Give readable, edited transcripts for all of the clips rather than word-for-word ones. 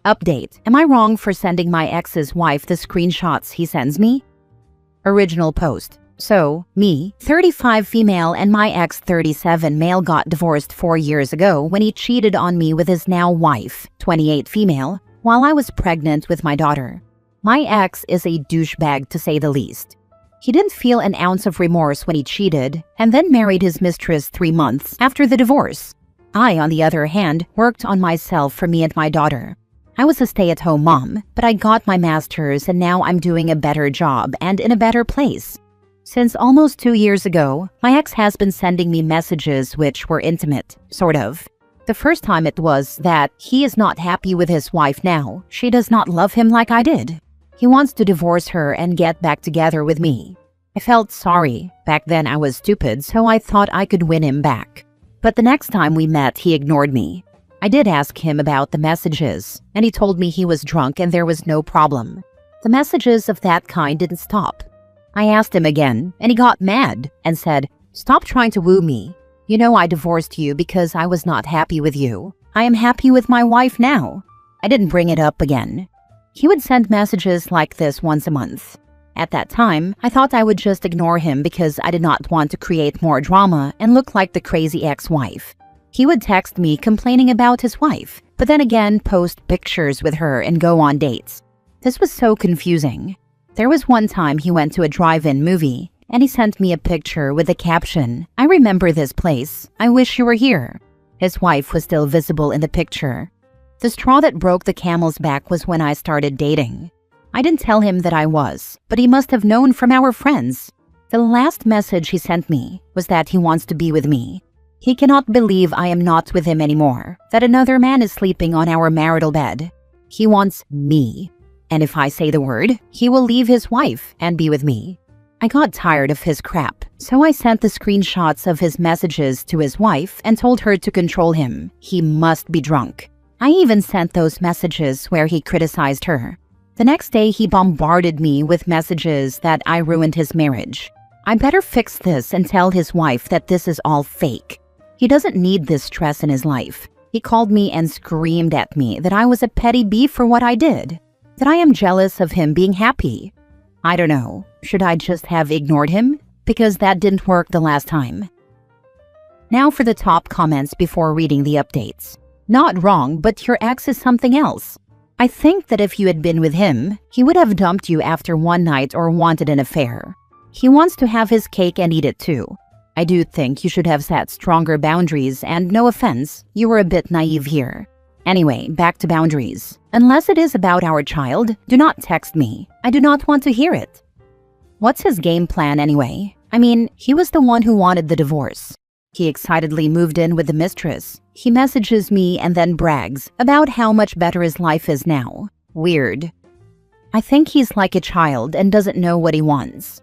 Update. Am I wrong for sending my ex's wife the screenshots he sends me? Original post. So, me, 35 female, and my ex 37 male got divorced 4 years ago when he cheated on me with his now wife, 28 female, while I was pregnant with my daughter. My ex is a douchebag to say the least. He didn't feel an ounce of remorse when he cheated and then married his mistress 3 months after the divorce. I, on the other hand, worked on myself for me and my daughter. I was a stay-at-home mom, but I got my master's and now I'm doing a better job and in a better place. Since almost 2 years ago, my ex has been sending me messages which were intimate, sort of. The first time it was that he is not happy with his wife now. She does not love him like I did. He wants to divorce her and get back together with me. I felt sorry. Back then I was stupid, so I thought I could win him back. But the next time we met, he ignored me. I did ask him about the messages, and he told me he was drunk and there was no problem. The messages of that kind didn't stop. I asked him again, and he got mad and said, "Stop trying to woo me. You know I divorced you because I was not happy with you. I am happy with my wife now." I didn't bring it up again. He would send messages like this once a month. At that time, I thought I would just ignore him because I did not want to create more drama and look like the crazy ex-wife. He would text me complaining about his wife, but then again post pictures with her and go on dates. This was so confusing. There was one time he went to a drive-in movie, and he sent me a picture with the caption, "I remember this place. I wish you were here." His wife was still visible in the picture. The straw that broke the camel's back was when I started dating. I didn't tell him that I was, but he must have known from our friends. The last message he sent me was that he wants to be with me. He cannot believe I am not with him anymore, that another man is sleeping on our marital bed. He wants me. And if I say the word, he will leave his wife and be with me. I got tired of his crap, so I sent the screenshots of his messages to his wife and told her to control him. He must be drunk. I even sent those messages where he criticized her. The next day, he bombarded me with messages that I ruined his marriage. I better fix this and tell his wife that this is all fake. He doesn't need this stress in his life. He called me and screamed at me that I was a petty bee for what I did, that I am jealous of him being happy. I don't know. Should I just have ignored him? Because that didn't work the last time. Now for the top comments before reading the updates. Not wrong, but your ex is something else. I think that if you had been with him, he would have dumped you after one night or wanted an affair. He wants to have his cake and eat it too. I do think you should have set stronger boundaries, and no offense, you were a bit naive here. Anyway, back to boundaries. Unless it is about our child, do not text me. I do not want to hear it. What's his game plan anyway? I mean, he was the one who wanted the divorce. He excitedly moved in with the mistress. He messages me and then brags about how much better his life is now. Weird. I think he's like a child and doesn't know what he wants.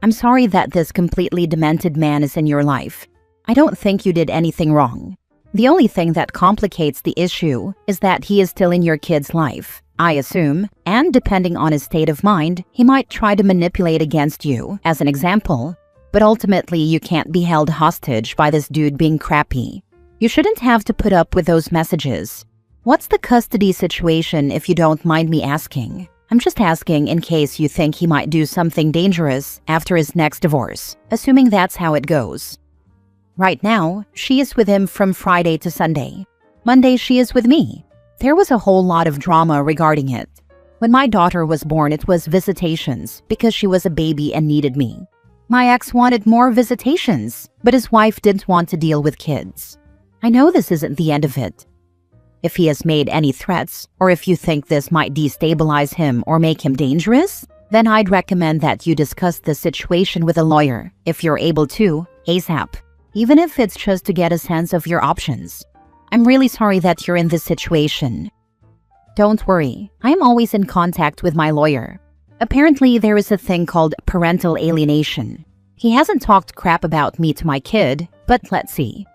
I'm sorry that this completely demented man is in your life. I don't think you did anything wrong. The only thing that complicates the issue is that he is still in your kid's life, I assume, and depending on his state of mind, he might try to manipulate against you, as an example. But ultimately, you can't be held hostage by this dude being crappy. You shouldn't have to put up with those messages. What's the custody situation, if you don't mind me asking? I'm just asking in case you think he might do something dangerous after his next divorce, assuming that's how it goes. Right now, she is with him from Friday to Sunday. Monday, she is with me. There was a whole lot of drama regarding it. When my daughter was born, it was visitations because she was a baby and needed me. My ex wanted more visitations, but his wife didn't want to deal with kids. I know this isn't the end of it. If he has made any threats, or if you think this might destabilize him or make him dangerous, then I'd recommend that you discuss the situation with a lawyer, if you're able to, ASAP, even if it's just to get a sense of your options. I'm really sorry that you're in this situation. Don't worry, I'm always in contact with my lawyer. Apparently, there is a thing called parental alienation. He hasn't talked crap about me to my kid, but let's see.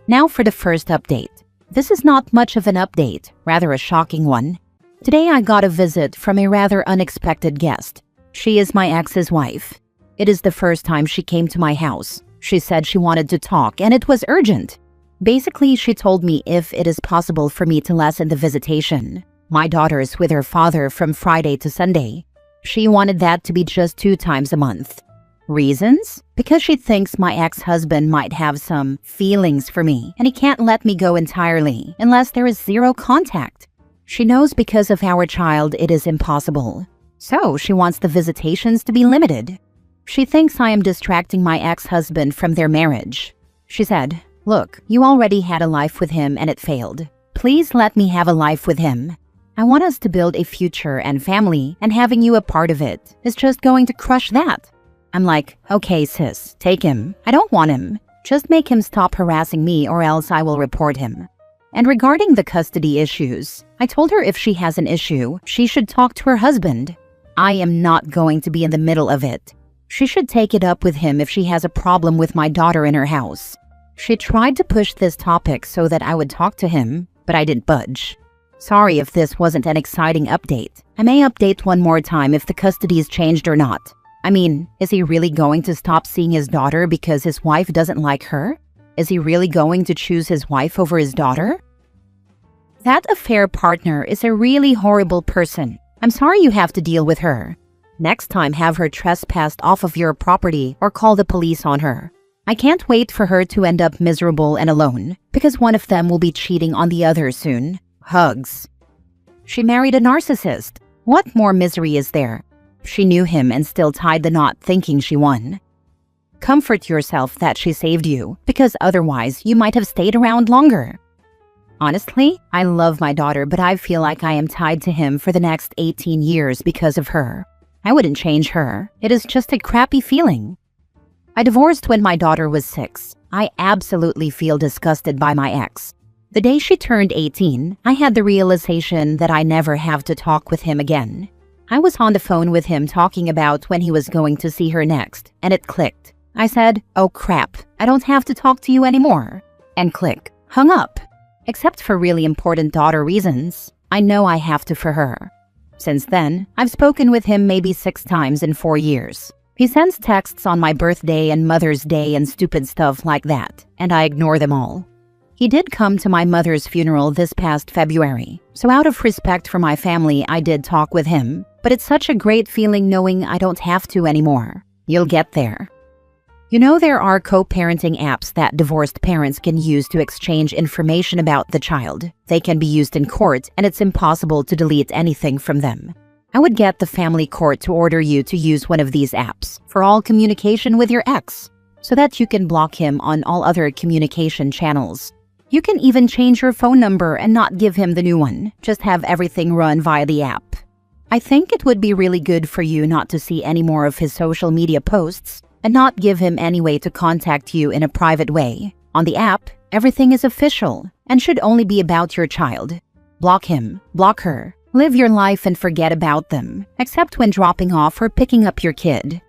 Now for the first update. This is not much of an update, rather a shocking one. Today I got a visit from a rather unexpected guest. She is my ex's wife. It is the first time she came to my house. She said she wanted to talk and it was urgent. Basically, she told me if it is possible for me to lessen the visitation. My daughter's with her father from Friday to Sunday. She wanted that to be just 2 times a month. Reasons? Because she thinks my ex-husband might have some feelings for me and he can't let me go entirely unless there is 0 contact. She knows because of our child it is impossible. So she wants the visitations to be limited. She thinks I am distracting my ex-husband from their marriage. She said, "Look, you already had a life with him and it failed. Please let me have a life with him. I want us to build a future and family, and having you a part of it is just going to crush that." I'm like, "Okay, sis, take him. I don't want him. Just make him stop harassing me or else I will report him." And regarding the custody issues, I told her if she has an issue, she should talk to her husband. I am not going to be in the middle of it. She should take it up with him if she has a problem with my daughter in her house. She tried to push this topic so that I would talk to him, but I didn't budge. Sorry if this wasn't an exciting update. I may update one more time if the custody's changed or not. I mean, is he really going to stop seeing his daughter because his wife doesn't like her? Is he really going to choose his wife over his daughter? That affair partner is a really horrible person. I'm sorry you have to deal with her. Next time, have her trespassed off of your property or call the police on her. I can't wait for her to end up miserable and alone because one of them will be cheating on the other soon. Hugs. She married a narcissist. What more misery is there? She knew him and still tied the knot thinking she won. Comfort yourself that she saved you, because otherwise you might have stayed around longer. Honestly, I love my daughter, but I feel like I am tied to him for the next 18 years because of her. I wouldn't change her. It is just a crappy feeling. I divorced when my daughter was 6. I absolutely feel disgusted by my ex. The day she turned 18, I had the realization that I never have to talk with him again. I was on the phone with him talking about when he was going to see her next, and it clicked. I said, "Oh crap, I don't have to talk to you anymore." And click, hung up. Except for really important daughter reasons, I know I have to for her. Since then, I've spoken with him maybe 6 times in 4 years. He sends texts on my birthday and Mother's Day and stupid stuff like that, and I ignore them all. He did come to my mother's funeral this past February, so out of respect for my family, I did talk with him, but it's such a great feeling knowing I don't have to anymore. You'll get there. You know, there are co-parenting apps that divorced parents can use to exchange information about the child. They can be used in court, and it's impossible to delete anything from them. I would get the family court to order you to use one of these apps for all communication with your ex, so that you can block him on all other communication channels. You can even change your phone number and not give him the new one, just have everything run via the app. I think it would be really good for you not to see any more of his social media posts and not give him any way to contact you in a private way. On the app, everything is official and should only be about your child. Block him, block her, live your life and forget about them, except when dropping off or picking up your kid.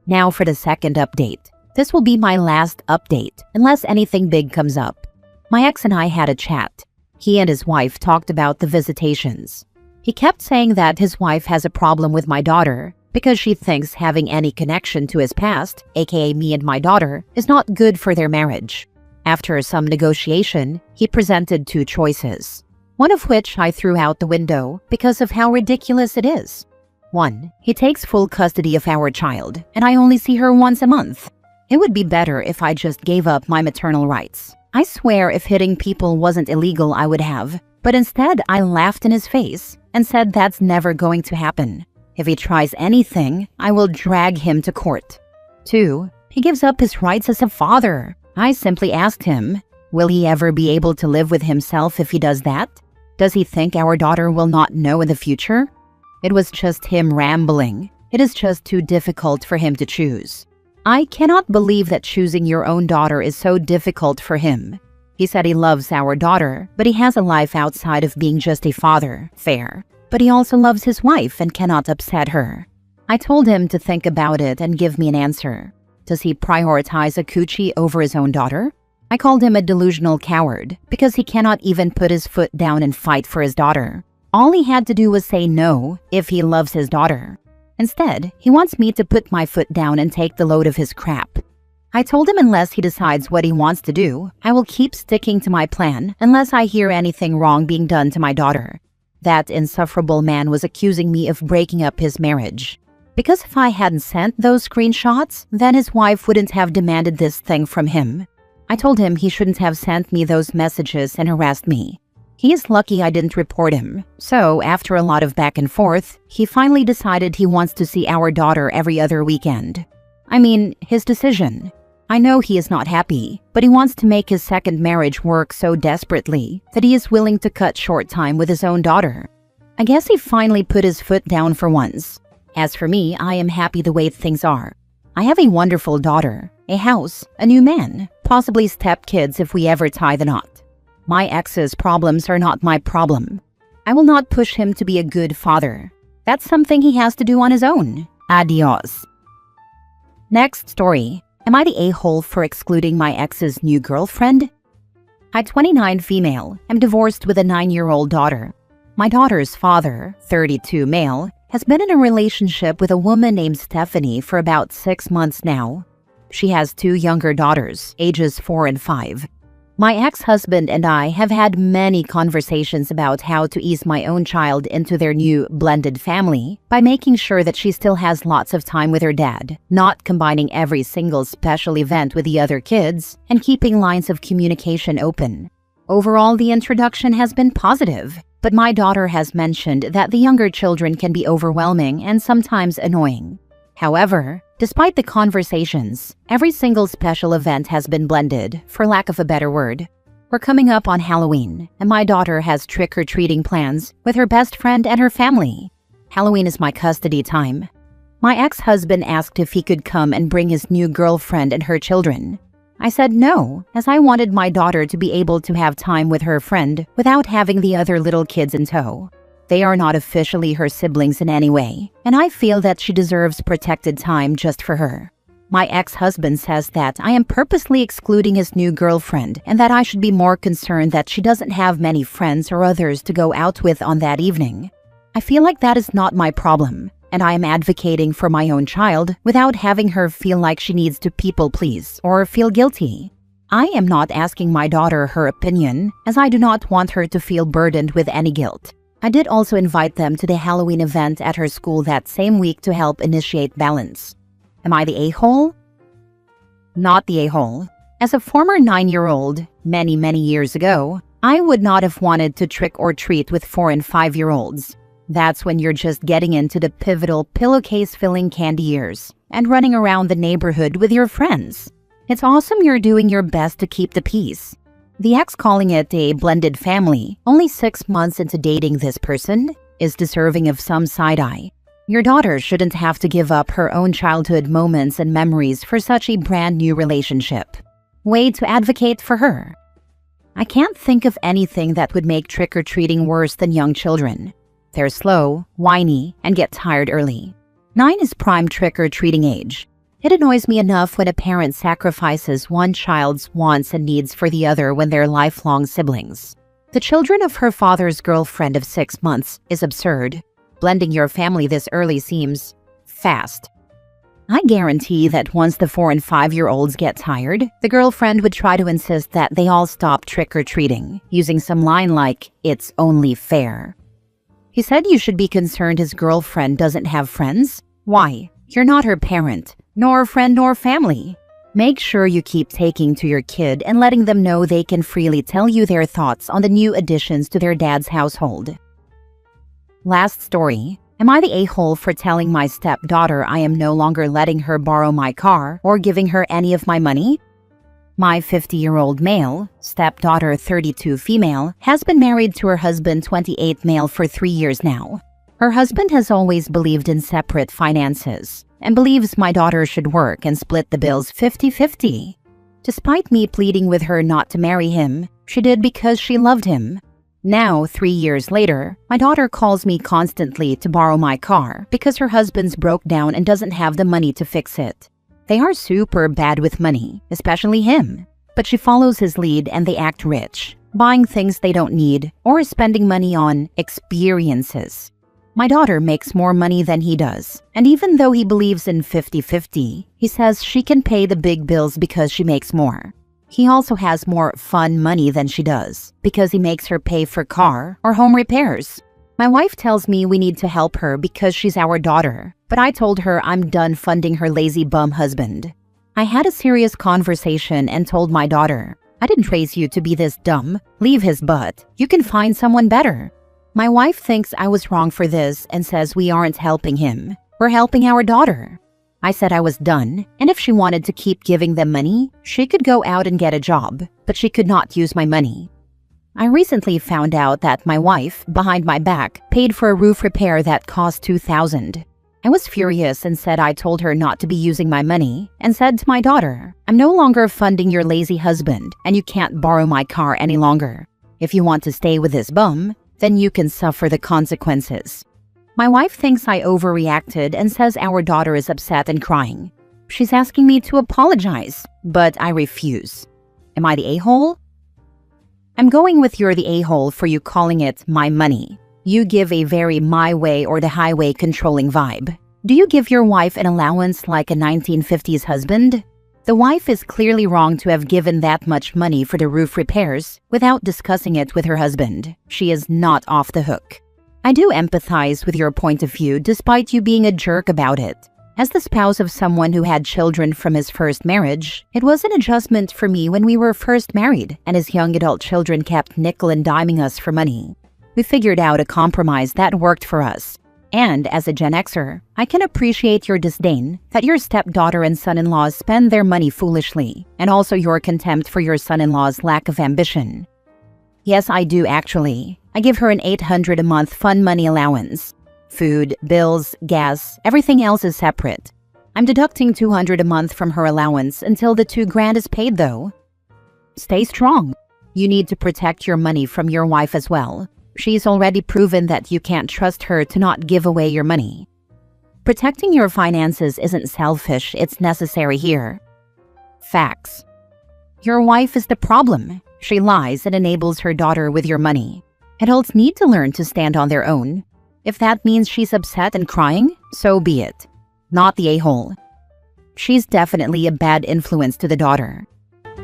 Now for the second update. This will be my last update, unless anything big comes up. My ex and I had a chat. He and his wife talked about the visitations. He kept saying that his wife has a problem with my daughter because she thinks having any connection to his past, aka me and my daughter, is not good for their marriage. After some negotiation, he presented 2 choices, one of which I threw out the window because of how ridiculous it is. 1. He takes full custody of our child, and I only see her once a month. It would be better if I just gave up my maternal rights. I swear if hitting people wasn't illegal, I would have. But instead, I laughed in his face and said that's never going to happen. If he tries anything, I will drag him to court. 2. He gives up his rights as a father. I simply asked him, will he ever be able to live with himself if he does that? Does he think our daughter will not know in the future? It was just him rambling. It is just too difficult for him to choose. I cannot believe that choosing your own daughter is so difficult for him. He said he loves our daughter, but he has a life outside of being just a father. Fair. But he also loves his wife and cannot upset her. I told him to think about it and give me an answer. Does he prioritize a coochie over his own daughter? I called him a delusional coward because he cannot even put his foot down and fight for his daughter. All he had to do was say no if he loves his daughter. Instead, he wants me to put my foot down and take the load of his crap. I told him unless he decides what he wants to do, I will keep sticking to my plan unless I hear anything wrong being done to my daughter. That insufferable man was accusing me of breaking up his marriage. Because if I hadn't sent those screenshots, then his wife wouldn't have demanded this thing from him. I told him he shouldn't have sent me those messages and harassed me. He is lucky I didn't report him. So, after a lot of back and forth, he finally decided he wants to see our daughter every other weekend. I mean, his decision. I know he is not happy, but he wants to make his second marriage work so desperately that he is willing to cut short time with his own daughter. I guess he finally put his foot down for once. As for me, I am happy the way things are. I have a wonderful daughter, a house, a new man, possibly stepkids if we ever tie the knot. My ex's problems are not my problem. I will not push him to be a good father. That's something he has to do on his own. Adios. Next story. Am I the a-hole for excluding my ex's new girlfriend? I'm 29 female. I'm divorced with a 9-year-old daughter. My daughter's father, 32 male, has been in a relationship with a woman named Stephanie for about 6 months now. She has 2 younger daughters, ages 4 and 5. My ex-husband and I have had many conversations about how to ease my own child into their new blended family by making sure that she still has lots of time with her dad, not combining every single special event with the other kids, and keeping lines of communication open. Overall, the introduction has been positive, but my daughter has mentioned that the younger children can be overwhelming and sometimes annoying. However, despite the conversations, every single special event has been blended, for lack of a better word. We're coming up on Halloween, and my daughter has trick-or-treating plans with her best friend and her family. Halloween is my custody time. My ex-husband asked if he could come and bring his new girlfriend and her children. I said no, as I wanted my daughter to be able to have time with her friend without having the other little kids in tow. They are not officially her siblings in any way, and I feel that she deserves protected time just for her. My ex-husband says that I am purposely excluding his new girlfriend and that I should be more concerned that she doesn't have many friends or others to go out with on that evening. I feel like that is not my problem, and I am advocating for my own child without having her feel like she needs to people please or feel guilty. I am not asking my daughter her opinion, as I do not want her to feel burdened with any guilt. I did also invite them to the Halloween event at her school that same week to help initiate balance. Am I the a-hole? Not the a-hole. As a former 9-year-old, many years ago, I would not have wanted to trick or treat with 4 and 5-year-olds. That's when you're just getting into the pivotal pillowcase-filling candy years and running around the neighborhood with your friends. It's awesome you're doing your best to keep the peace. The ex calling it a blended family, only 6 months into dating this person, is deserving of some side-eye. Your daughter shouldn't have to give up her own childhood moments and memories for such a brand new relationship. Way to advocate for her. I can't think of anything that would make trick-or-treating worse than young children. They're slow, whiny, and get tired early. 9 is prime trick-or-treating age. It annoys me enough when a parent sacrifices one child's wants and needs for the other when they're lifelong siblings. The children of her father's girlfriend of 6 months is absurd. Blending your family this early seems fast. I guarantee that once the 4 and 5-year-olds get tired, the girlfriend would try to insist that they all stop trick-or-treating, using some line like, "It's only fair." He said you should be concerned his girlfriend doesn't have friends. Why? You're not her parent, nor friend nor family. Make sure you keep taking to your kid and letting them know they can freely tell you their thoughts on the new additions to their dad's household. Last story. Am I the a-hole for telling my stepdaughter I am no longer letting her borrow my car or giving her any of my money? My 50-year-old male, stepdaughter 32 female, has been married to her husband 28 male for 3 years now. Her husband has always believed in separate finances and believes my daughter should work and split the bills 50-50. Despite me pleading with her not to marry him, she did because she loved him. Now, 3 years later, my daughter calls me constantly to borrow my car because her husband's broke down and doesn't have the money to fix it. They are super bad with money, especially him. But she follows his lead and they act rich, buying things they don't need or spending money on experiences. My daughter makes more money than he does, and even though he believes in 50-50, he says she can pay the big bills because she makes more. He also has more fun money than she does, because he makes her pay for car or home repairs. My wife tells me we need to help her because she's our daughter, but I told her I'm done funding her lazy bum husband. I had a serious conversation and told my daughter, I didn't raise you to be this dumb. Leave his butt. You can find someone better. My wife thinks I was wrong for this and says we aren't helping him. We're helping our daughter. I said I was done, and if she wanted to keep giving them money, she could go out and get a job, but she could not use my money. I recently found out that my wife, behind my back, paid for a roof repair that cost $2,000. I was furious and said I told her not to be using my money, and said to my daughter, I'm no longer funding your lazy husband, and you can't borrow my car any longer. If you want to stay with this bum, then you can suffer the consequences. My wife thinks I overreacted and says our daughter is upset and crying. She's asking me to apologize, but I refuse. Am I the a-hole? I'm going with you're the a-hole for you calling it my money. You give a very my way or the highway controlling vibe. Do you give your wife an allowance like a 1950s husband? The wife is clearly wrong to have given that much money for the roof repairs without discussing it with her husband. She is not off the hook. I do empathize with your point of view despite you being a jerk about it. As the spouse of someone who had children from his first marriage, it was an adjustment for me when we were first married and his young adult children kept nickel and diming us for money. We figured out a compromise that worked for us. And as a Gen Xer, I can appreciate your disdain that your stepdaughter and son-in-law spend their money foolishly, and also your contempt for your son-in-law's lack of ambition. Yes, I do actually. I give her an $800 a month fun money allowance. Food, bills, gas, everything else is separate. I'm deducting $200 a month from her allowance until the $2,000 is paid though. Stay strong. You need to protect your money from your wife as well. She's already proven that you can't trust her to not give away your money. Protecting your finances isn't selfish, it's necessary here. Facts. Your wife is the problem. She lies and enables her daughter with your money. Adults need to learn to stand on their own. If that means she's upset and crying, so be it. Not the a-hole. She's definitely a bad influence to the daughter.